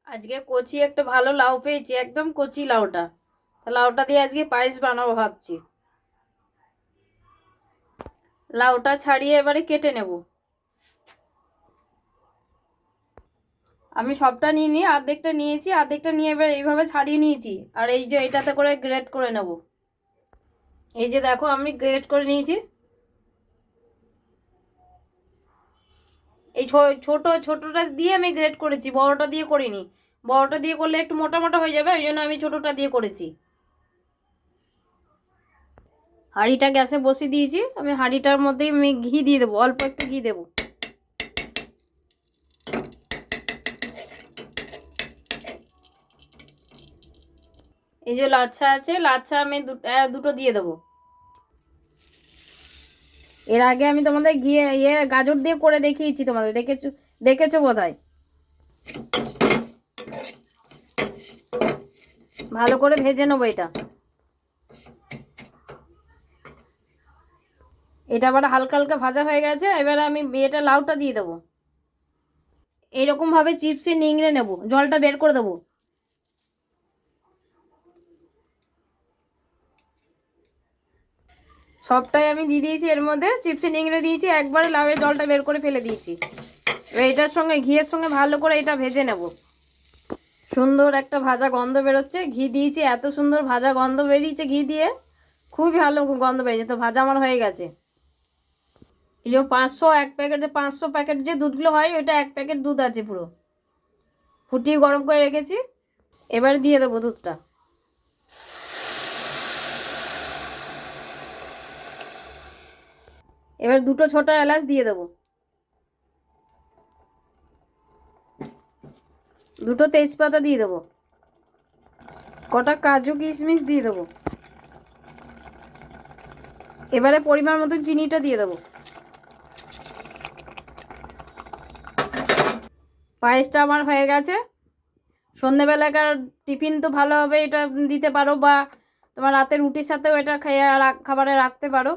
আজকে কচি একটা ভালো লাউ পেয়েছি, একদম কচি লাউটা। তা লাউটা দিয়ে আজকে পায়েস বানাবো ভাবছি। লাউটা ছাড়িয়ে এবারে কেটে নেব। আমি সবটা নিয়ে নিয়ে অর্ধেকটা নিয়েছি, অর্ধেকটা নিয়ে এবার এইভাবে ছাড়িয়ে নিয়েছি। আর এই যে এটাতে করে গ্রেট করে নেব। এই যে দেখো আমি গ্রেট করে নিয়েছি। এই ছোটটা দিয়ে আমি গ্রেট করেছি, বড়টা দিয়ে করিনি। বড়টা দিয়ে করলে একটু মোটা মোটা হয়ে যাবে, ওই জন্য আমি ছোটটা দিয়ে করেছি। হাঁড়িটা গ্যাসে বসিয়ে দিয়েছি। আমি হাঁড়িটার মধ্যেই আমি ঘি দিয়ে দেবো, অল্প একটু ঘি দেবো। এই যে লাচ্ছা আছে, লাচ্ছা আমি দুটো দিয়ে দেবো। এর আগে আমি তোমাদের গিয়ে গাজর দিয়ে করে দেখিয়েছি, তোমাদের দেখেছো বোধহয়। ভালো করে ভেজে নেবো এটা। এটা আবার হালকা হালকা ভাজা হয়ে গেছে। এবার আমি এটা লাউটা দিয়ে দেবো। এইরকম ভাবে চিপসে নিংড়ে নেবো, জলটা বের করে দেবো। সবটাই আমি দিয়ে দিয়েছি, এর মধ্যে চিপসে নিংড়ে দিয়েছি, একবারে লাউয়ের জলটা বের করে ফেলে দিয়েছি। এবার এটার সঙ্গে ঘিয়ের সঙ্গে ভালো করে এটা ভেজে নেব। সুন্দর একটা ভাজা গন্ধ বেরোচ্ছে, ঘি দিয়েছি, এত সুন্দর ভাজা গন্ধ বেরিয়েছে ঘি দিয়ে। খুবই ভালো গন্ধ বেরিয়েছে। তো ভাজা আমার হয়ে গেছে। এই যে 500 প্যাকেট যে দুধগুলো হয়, ওইটা 1 প্যাকেট দুধ আছে পুরো, ফুটিয়ে গরম করে রেখেছি। এবার দিয়ে দেবো দুধটা। এবার দুটো ছোট এলাচ দিয়ে দেবো, দুটো তেজপাতা দিয়ে দেবো, কটা কাজু কিশমিশ দিয়ে দেবো। এবারে পরিমাণ মতো চিনিটা দিয়ে দেবো। পায়েসটা আমার হয়ে গেছে। সন্ধেবেলাকার টিফিন তো ভালো হবে, এটা দিতে পারো, বা তোমার রাতে রুটির সাথেও এটা খেয়ে খাবারে রাখতে পারো।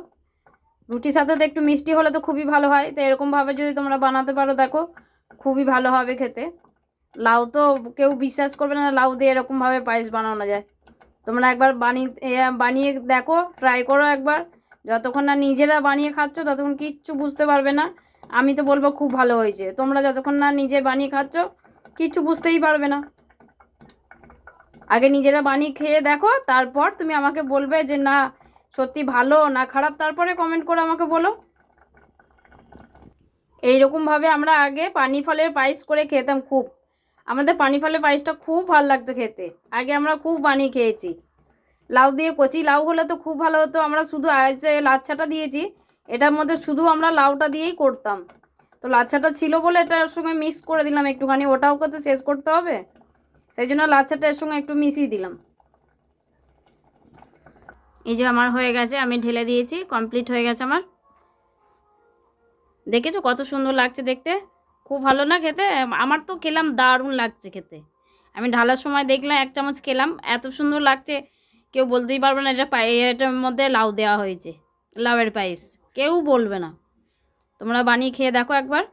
রুটির সাথে তো একটু মিষ্টি হলে তো খুবই ভালো হয়। তো এরকমভাবে যদি তোমরা বানাতে পারো, দেখো খুবই ভালো হবে খেতে। লাউ তো কেউ বিশ্বাস করবে না লাউ দিয়ে এরকমভাবে পায়েস বানানো যায়। তোমরা একবার বানিয়ে দেখো, ট্রাই করো একবার। যতক্ষণ না নিজেরা বানিয়ে খাচ্ছ ততক্ষণ কিচ্ছু বুঝতে পারবে না। আমি তো বলবো খুব ভালো হয়েছে। তোমরা যতক্ষণ না নিজে বানিয়ে খাচ্ছ কিচ্ছু বুঝতেই পারবে না। আগে নিজেরা বানিয়ে খেয়ে দেখো, তারপর তুমি আমাকে বলবে যে না সত্যি ভালো না খারাপ, তারপরে কমেন্ট করে আমাকে বলো। এইরকমভাবে আমরা আগে পানি ফলের পায়েস করে খেতাম খুব। আমাদের পানি ফলের পায়েসটা খুব ভালো লাগতো খেতে। আগে আমরা খুব বানিয়ে খেয়েছি। লাউ দিয়ে, কচি লাউ হলে তো খুব ভালো হতো। আমরা শুধু যে লাচ্ছাটা দিয়েছি, এটার মধ্যে শুধু আমরা লাউটা দিয়েই করতাম। তো লাচ্ছাটা ছিল বলে এটার সঙ্গে মিক্স করে দিলাম একটুখানি, ওটাও তো শেষ করতে হবে, সেই জন্য লাচ্ছাটা এর সঙ্গে একটু মিশিয়ে দিলাম। এই যে আমার হয়ে গেছে, আমি ঢেলে দিয়েছি, কমপ্লিট হয়ে গেছে আমার। দেখেছো কত সুন্দর লাগছে দেখতে, খুব ভালো না খেতে? আমার তো খেলাম দারুণ লাগছে খেতে। আমি ঢালার সময় দেখলাম 1 চামচ খেলাম, এত সুন্দর লাগছে। কেউ বলতেই পারবে না এটা এটার মধ্যে লাউ দেওয়া হয়েছে, লাউয়ের পায়েস। কেউ বলবে না। তোমরা বানিয়ে খেয়ে দেখো একবার।